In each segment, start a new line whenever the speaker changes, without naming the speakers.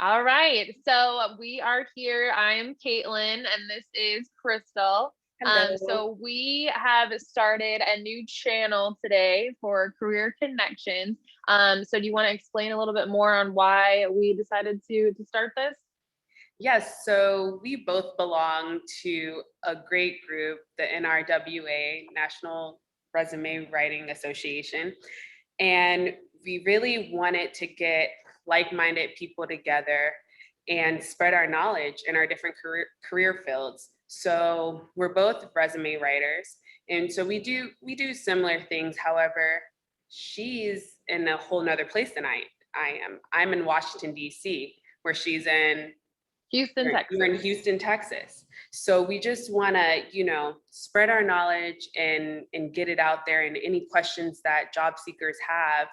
All right. So we are here. I am Caitlin and this is Crystal.
Hello.
So we have started a new channel today for Career Connections. So do you want to explain a little bit more on why we decided to start this?
Yes, so we both belong to a great group, the NRWA, National Resume Writing Association. And we really wanted to get like minded people together and spread our knowledge in our different career fields. So we're both resume writers. And so we do similar things. However, she's in a whole nother place than I am. I'm in Washington, DC, where she's in
Houston,
you're in
Texas.
Houston, Texas. So we just want to, spread our knowledge and get it out there. And any questions that job seekers have,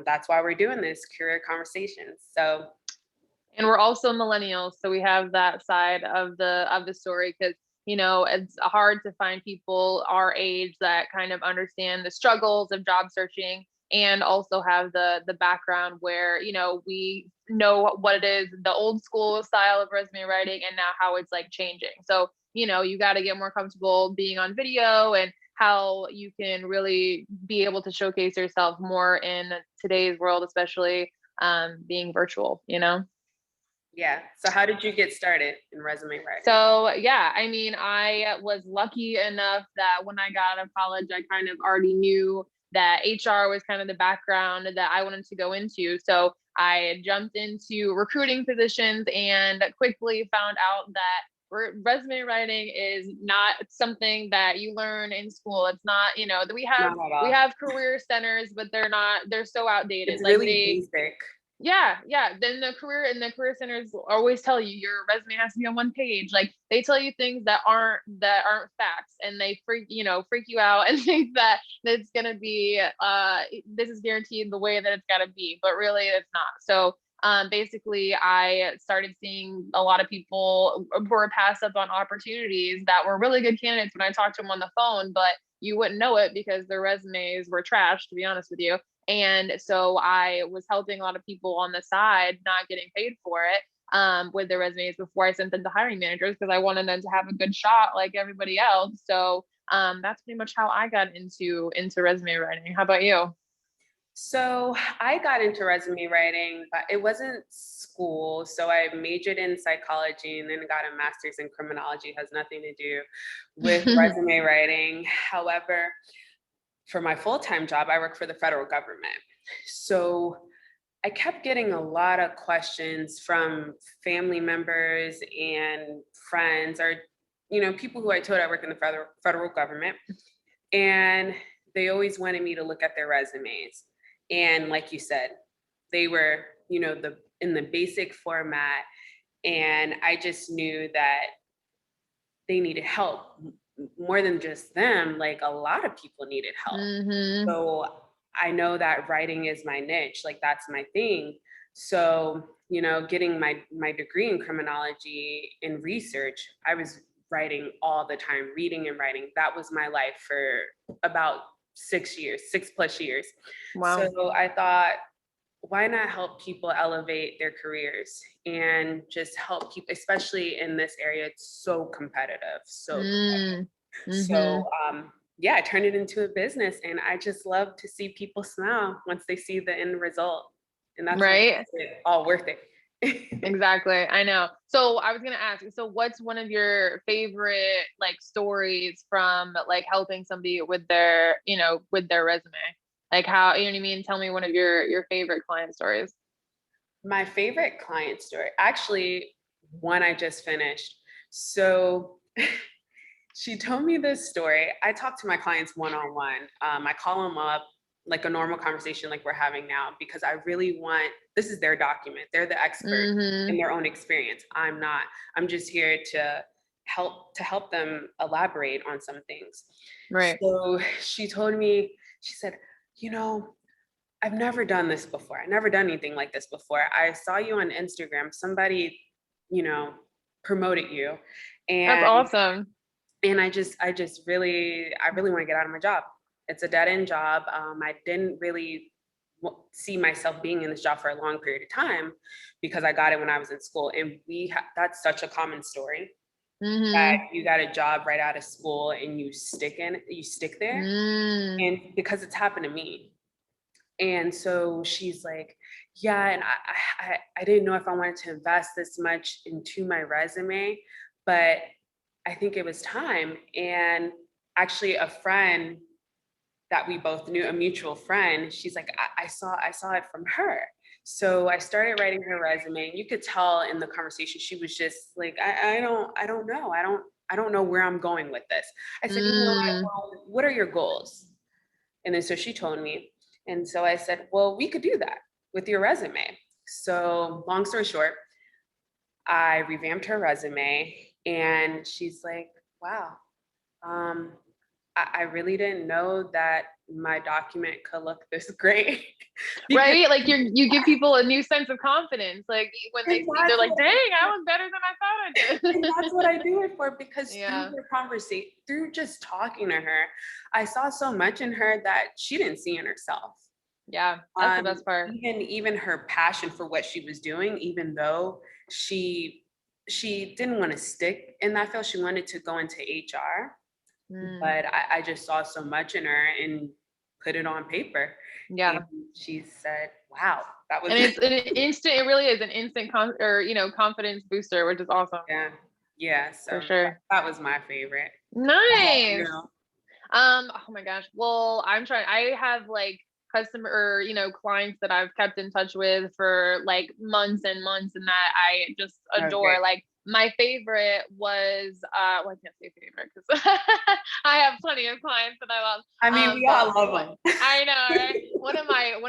that's why we're doing this career conversations. So
And we're also millennials, so we have that side of the story because it's hard to find people our age that kind of understand the struggles of job searching and also have the background where we know what it is, the old school style of resume writing, and now how it's like changing. So you got to get more comfortable being on video and how you can really be able to showcase yourself more in today's world, especially being virtual.
yeah. So how did you get started in resume writing?
So yeah, I mean, I was lucky enough that when I got out of college, I kind of already knew that HR was kind of the background that I wanted to go into. So I jumped into recruiting positions and quickly found out that resume writing is not something that you learn in school. It's not, that we have
Not at
we
all.
have career centers, but they're so outdated.
It's
Like
really
they
basic.
yeah, yeah. Then the career centers always tell you your resume has to be on one page. Like they tell you things that aren't facts, and they freak you out and think that it's gonna be this is guaranteed the way that it's gotta be, but really it's not. So basically, I started seeing a lot of people were passed up on opportunities that were really good candidates when I talked to them on the phone, but you wouldn't know it because their resumes were trash, to be honest with you. And so I was helping a lot of people on the side, not getting paid for it, with their resumes before I sent them to hiring managers because I wanted them to have a good shot like everybody else. So that's pretty much how I got into resume writing. How about you?
So I got into resume writing, but it wasn't school. So I majored in psychology and then got a master's in criminology. It has nothing to do with resume writing. However, for my full-time job, I work for the federal government. So I kept getting a lot of questions from family members and friends or people who I told I work in the federal government, and they always wanted me to look at their resumes. And like you said, they were, the in the basic format, and I just knew that they needed help more than just them. Like a lot of people needed help.
Mhm.
So I know that writing is my niche, like that's my thing. So, getting my degree in criminology and research, I was writing all the time, reading and writing. That was my life for about 6 years, 6+ years.
Wow.
So I thought, why not help people elevate their careers and just help people, especially in this area, it's so competitive.
Mm.
So
Mhm.
yeah, I turned it into a business, and I just love to see people smile once they see the end result. And that's what
Right?
makes it all worth it.
Exactly. I know. So I was gonna ask, so what's one of your favorite like stories from like helping somebody with their resume? Like how, you know what I mean? Tell me one of your favorite client stories.
My favorite client story, actually, one I just finished. So she told me this story. I talk to my clients one on one. I call them up like a normal conversation like we're having now because I really want, this is their document. They're the expert in
Mhm.
their own experience. I'm not. I'm just here to help them elaborate on some things.
Right.
So she told me, she said, you know, I've never done this before. I've never done anything like this before. I saw you on Instagram. Somebody, you know, promoted you.
That's
And
awesome.
I really want to get out of my job. It's a dead end job. I didn't really see myself being in this job for a long period of time because I got it when I was in school. And that's such a common story that
Mm-hmm.
you got a job right out of school and you stick there.
Mm.
And because it's happened to me. And so she's like, yeah, and I didn't know if I wanted to invest this much into my resume, but I think it was time. And actually a friend that we both knew, a mutual friend, she's like, I saw it from her. So I started writing her resume, and you could tell in the conversation she was just like, I don't know, I don't know where I'm going with this. I said, you know what?
Mm.
Well, what are your goals? And then so she told me, and so I said, well, we could do that with your resume. So long story short, I revamped her resume, and she's like, wow. Um, I really didn't know that my document could look this great. Because
Right? Like you give people a new sense of confidence. Like when they
and
see, they're
that's
like,
what
dang, I was better than I thought I
and
did.
that's what I do it for, because through
Yeah.
her conversation, through just talking to her, I saw so much in her that she didn't see in herself.
Yeah. That's the best part.
Even her passion for what she was doing, even though she didn't want to stick in that field, she wanted to go into HR.
Mm.
But I just saw so much in her and put it on paper. And
Yeah.
she said, wow, that was
And it's an instant, it really is an instant confidence booster, which is awesome
yeah. Yeah.
for
So
sure.
that was my favorite. How about
Nice.
you?
Oh my gosh. Well, I have like customer or, clients that I've kept in touch with for like months and months and that I just adore.
Okay.
Like my favorite was, well, I can't say favorite because I have plenty of clients that I love.
I mean, we all
But
love them.
I know, right? One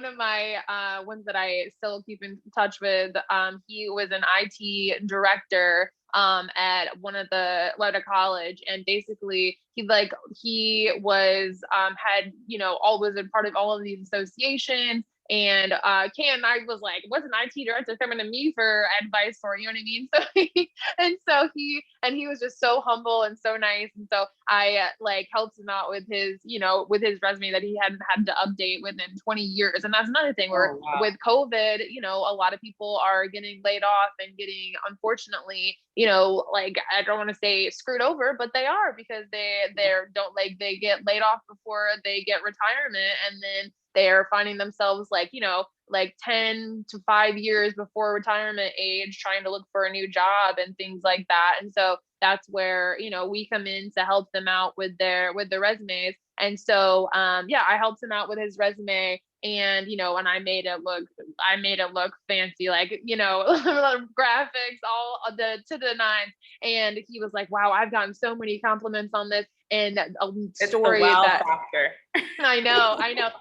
of my ones that I still keep in touch with, he was an IT director at at a college, and basically he was had always a part of all of these associations, and Ken and I was like, what's an IT director coming to me for advice for, you know what I mean? So he was just so humble and so nice, and so I like helped him out with his resume that he hadn't had to update within 20 years. And that's another thing where
Oh wow.
with COVID, a lot of people are getting laid off and getting, unfortunately, like I don't want to say screwed over, but they are, because they're don't like they get laid off before they get retirement, and then they're finding themselves like 10 to 5 years before retirement age trying to look for a new job and things like that. And so that's where we come in to help them out with their resumes. And so yeah, I helped him out with his resume, and I made it look fancy, like graphics, all the to the nines. And he was like, wow, I've gotten so many compliments on this, and a
It's the
story
wow
that
factor.
I know.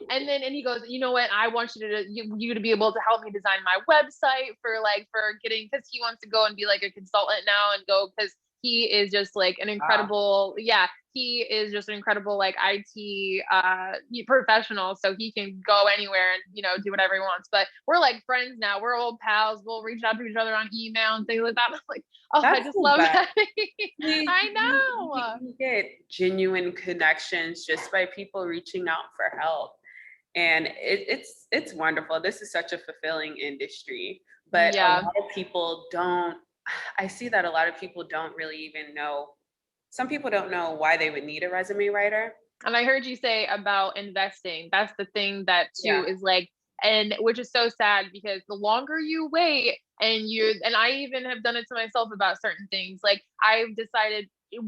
And he goes, you know what? I want you to be able to help me design my website for getting, because he wants to go and be like a consultant now and go, because he is just like an
Wow.
incredible, yeah, he is just an incredible like IT professional. So he can go anywhere and do whatever he wants. But we're like friends now. We're old pals. We'll reach out to each other on email and things like that. I'm like, oh, I
That's
just
the
love
best.
that. I know.
You get genuine connections just by people reaching out for help. And it's wonderful. This is such a fulfilling industry, but a
Yeah.
lot of people don't. I see that a lot of people don't really even know. Some people don't know why they would need a resume writer.
And I heard you say about investing. That's the thing that
Yeah.
too is like, and which is so sad, because the longer you wait, and I even have done it to myself about certain things. Like I've decided,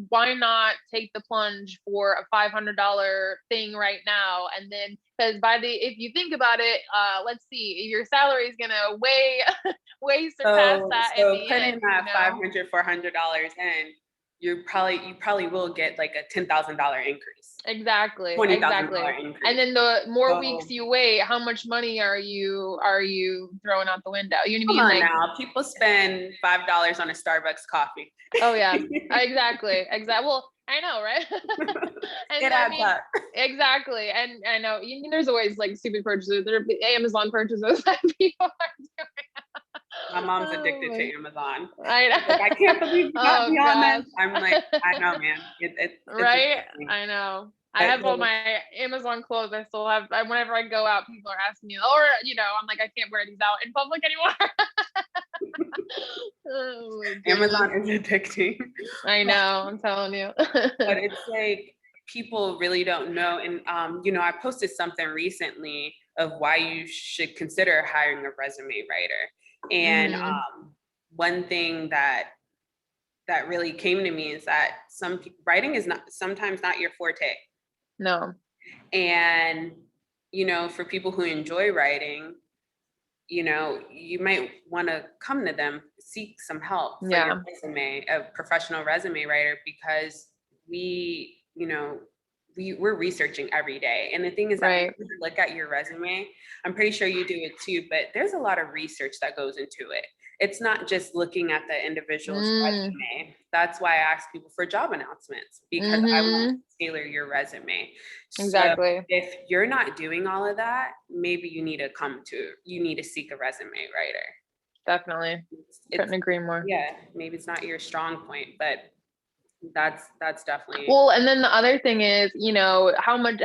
why not take the plunge for a $500 thing right now? And then, because if you think about it, let's see, your salary is gonna way surpass that in
So
the
putting
end,
that $500, $400 in, you probably will get like a $10,000 increase,
Exactly,
$20,000
exactly. And
increase.
then the more weeks
So
you wait, how much money are you throwing out the window? You know what I
come
mean?
on
Like,
now, people spend $5 on a Starbucks coffee.
oh yeah, exactly, exactly. Well, I know, right?
It
And I
adds
mean,
up.
exactly. And I know there's always like stupid purchases. There are Amazon purchases that people are doing.
My mom's
Oh
addicted
my,
to Amazon.
I
She's like, I can't
know.
believe you got
Oh
me on this.
gosh.
I'm like, I know, man. It's
Right?
addicting.
I know. I have all my Amazon clothes. I still have, whenever I go out, people are asking me, or, I'm like, I can't wear these out in public anymore. Oh my goodness.
Amazon is addicting.
I know, I'm telling you.
But it's like people really don't know. And I posted something recently of why you should consider hiring a resume writer. And one thing that really came to me is that writing is sometimes not your forte.
No.
And for people who enjoy writing, you might want to come to them, seek some help for your resume, a professional resume writer, because we're researching every day. And the thing is that when you look at your resume, I'm pretty sure you do it too, but there's a lot of research that goes into it. It's not just looking at the individual's resume. That's why I ask people for job announcements, because I want to tailor your resume.
Exactly.
So if you're not doing all of that, maybe you need to seek a resume writer.
Definitely. Couldn't agree more.
Yeah, maybe it's not your strong point, but that's definitely.
Well, and then the other thing is, how much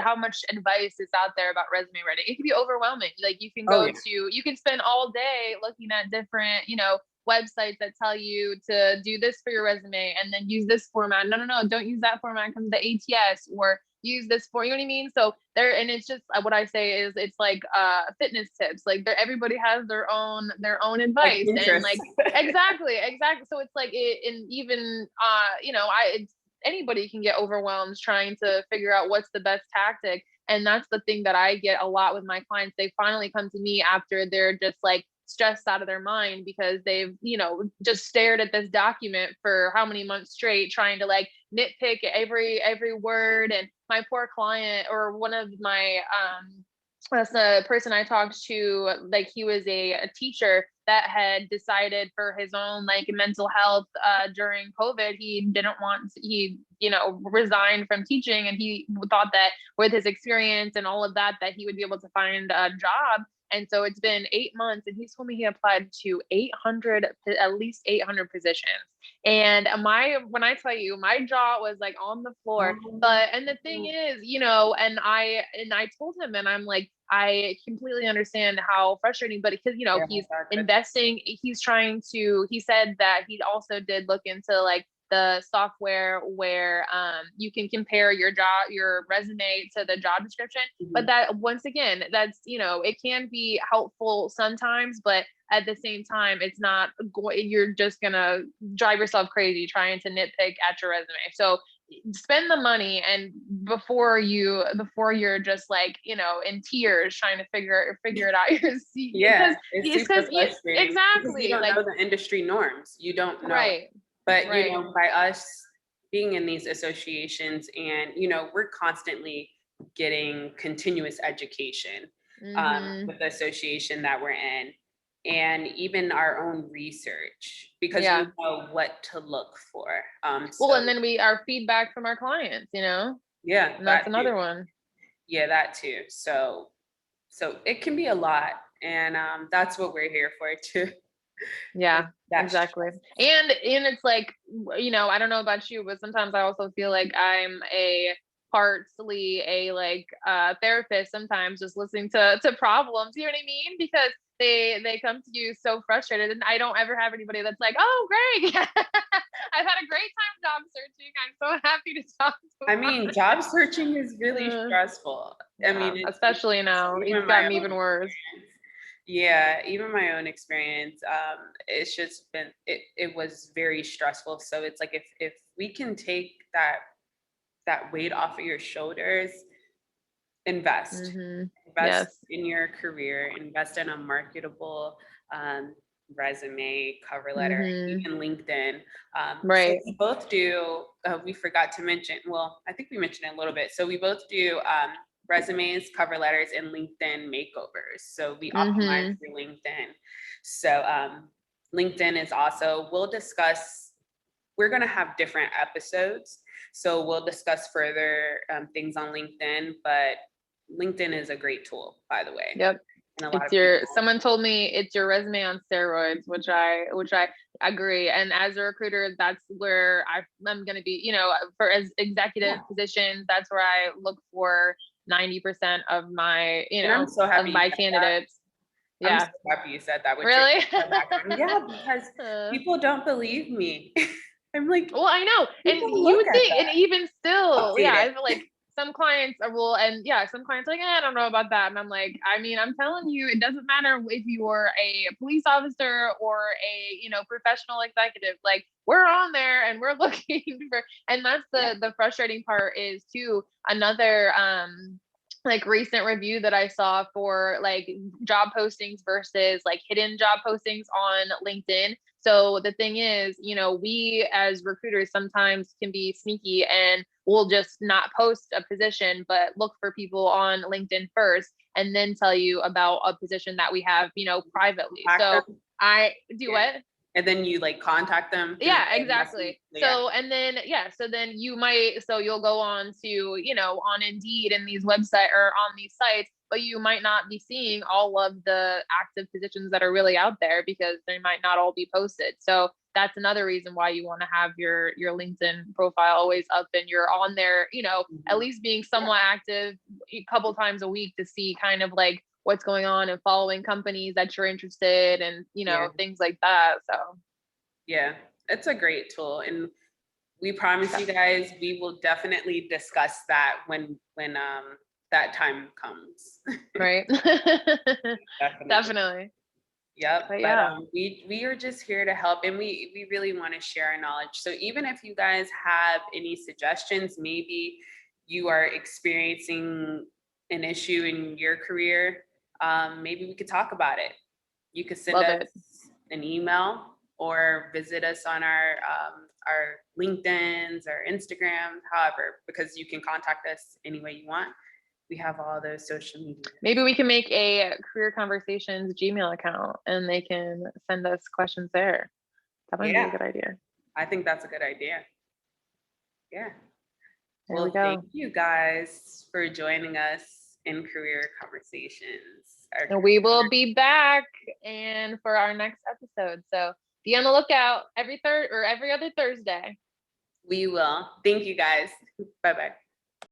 advice is out there about resume writing. It can be overwhelming. Like you can you can spend all day looking at different, websites that tell you to do this for your resume and then use this format. No, don't use that format because of the ATS, or use this for, you know what I mean? So and it's just what I say is it's like fitness tips. Like everybody has their own advice, and like exactly. So it's like anybody can get overwhelmed trying to figure out what's the best tactic. And that's the thing that I get a lot with my clients. They finally come to me after they're just like stressed out of their mind because they've, just stared at this document for how many months straight, trying to like nitpick every word. And my poor client, or one of my, that's the person I talked to, like he was a teacher that had decided for his own like mental health during COVID, he resigned from teaching, and he thought that with his experience and all of that he would be able to find a job. And so it's been 8 months, and he told me he applied to at least 800 positions. And when I tell you, my jaw was like on the floor. And the thing is, and I told him, and I'm like, I completely understand how frustrating, but because, he's investing, he said that he also did look into like the software where you can compare your resume to the job description. But that, once again, that's, it can be helpful sometimes, but at the same time, it's not you're just gonna drive yourself crazy trying to nitpick at your resume. So spend the money, and before you're just like, in tears trying to figure it out.
Because
exactly,
you don't know the industry norms. You don't know.
Right.
But by us being in these associations, and we're constantly getting continuous education with the association that we're in, and even our own research, because we know what to look for.
And then our feedback from our clients, and that's another one.
Yeah, that too. So it can be a lot, and that's what we're here for too.
Yeah, exactly. And it's like, I don't know about you, but sometimes I also feel like I'm partly a therapist sometimes, just listening to problems, you know what I mean? Because they come to you so frustrated, and I don't ever have anybody that's like, oh, great. I've had a great time job searching. I'm so happy to talk to
job searching is really stressful.
Especially now, it's gotten even worse.
Yeah, even my own experience, it's just been, it was very stressful. So it's like, if we can take that weight off of your shoulders, invest in your career, invest in a marketable resume, cover letter, even LinkedIn. So we both do, we forgot to mention, well, I think we mentioned it a little bit. So we both do resumes, cover letters, and LinkedIn makeovers. So we optimize through LinkedIn. So LinkedIn is also, we're going to have different episodes. So we'll discuss further things on LinkedIn, but LinkedIn is a great tool, by the way.
Yep.
And a lot
It's
of
your,
people.
someone told me it's your resume on steroids, which I agree. And as a recruiter, that's where I'm going to be, for as executive positions, that's where I look for 90% of my,
And I'm so happy you said that.
candidates.
I'm so
Yeah.
happy you said that with your
Really?
background. Yeah, because people don't believe me. I'm like,
Well, I know. And
people
you
look
would
at
think, and
that.
even still,
Update
yeah, I feel
it.
like some clients are, well, and yeah, some clients are like, I don't know about that. And I'm like, I mean, I'm telling you, it doesn't matter if you're a police officer or a, professional executive, like we're on there and we're looking for, and that's
Yeah.
the frustrating part is too, another, like recent review that I saw for like job postings versus like hidden job postings on LinkedIn. So the thing is, we as recruiters sometimes can be sneaky and we'll just not post a position, but look for people on LinkedIn first and then tell you about a position that we have, privately.
Contact
So
them.
I do
Yeah.
what?
And then you like contact them through
Yeah,
the message.
exactly.
Yeah.
So, and then, yeah, so then you'll go on to, on Indeed and these website or on these sites, but you might not be seeing all of the active positions that are really out there because they might not all be posted. So that's another reason why you want to have your LinkedIn profile always up and you're on there, at
Mhm.
least being somewhat active a couple times a week to see kind of like what's going on and following companies that you're interested and,
Yeah.
things like that. So
Yeah. It's a great tool. And we promise you guys we will definitely discuss that when that time comes.
right.
Definitely.
Definitely.
Yep.
But
But
yeah,
we are just here to help, and we really want to share our knowledge. So even if you guys have any suggestions, maybe you are experiencing an issue in your career, maybe we could talk about it. You could send
love
us
it.
an email or visit us on our LinkedIn's or Instagram, however, because you can contact us any way you want. We have all those social media.
Maybe we can make a career conversations Gmail account and they can send us questions there. That might be a
Yeah,
good idea.
I think that's a good idea. Yeah.
There we
Well, thank
go.
you guys for joining us in Career Conversations.
And we will be back and for our next episode. So be on the lookout every third or every other Thursday.
We will. Thank you guys. Bye bye.